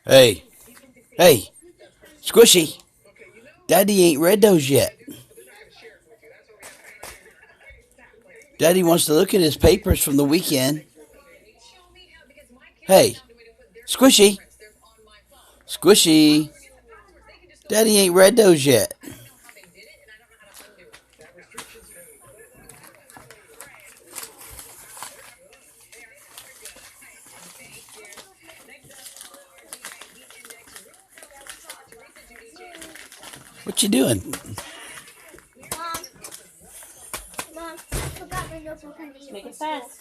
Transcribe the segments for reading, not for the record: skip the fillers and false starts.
Hey, hey, Squishy, Daddy ain't read those yet. Daddy wants to look at his papers from the weekend. Hey, Squishy, Squishy, Daddy ain't read those yet. What you doing? Mom, I forgot my notebook. Make it fast.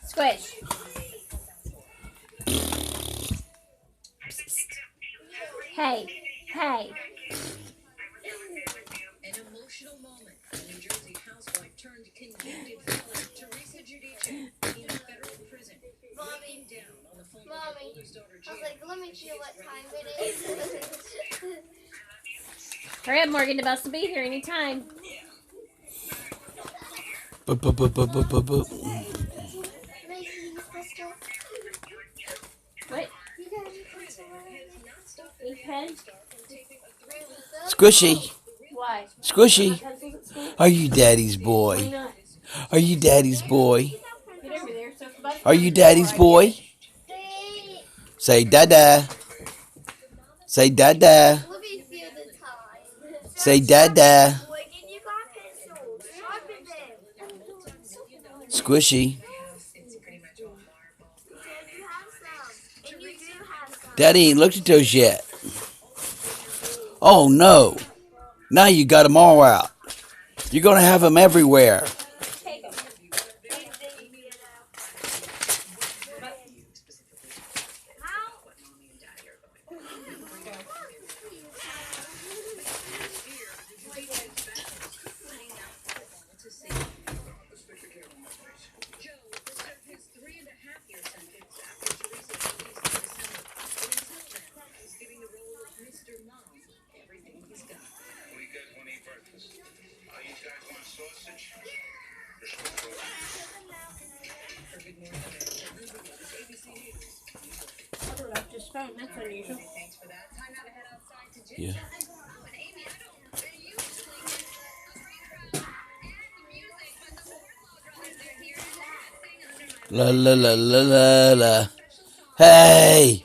Squish. Hey, hey. An emotional moment. A New Jersey housewife turned convicted felon Teresa Giudice in federal prison. Mommy, Down on the phone with her Mommy, oldest daughter, I was Jan. like, let me see what time it is. Hurry up, Morgan. About to be here anytime. Boop, boop, boop, boop, boop, boop, boop. What? Ink pen? Squishy, Why? Squishy, Pencils at school? are you Daddy's Why boy? not? Are you Daddy's boy? Get over there. So if Are you Daddy's boy? Say dada. Say dada. Let me feel the time. Say dada. Boy, and you got pencils. Sharpen them. Squishy, It's pretty much all marble. You have some. And you do have some. Daddy ain't looked at those yet. Oh no. Now you got them all out. You're going to have them everywhere. Take them. Joe will serve his 3.5-year sentence after Teresa released in December. But until then, he's giving the role of Mr. Mom everything he's got. What do you guys want to eat breakfast? You guys want sausage? For Good Morning America, Ruby Rose, ABC News. Oh, that's just phone. That's unusual. Thanks for that. Time now to head outside to Yeah. Ginger and Bob. And Amy, I don't know, they're usually a great crowd and the music, but the Warlow brothers, they're here and they're gonna sing under my La la la la la la. Hey.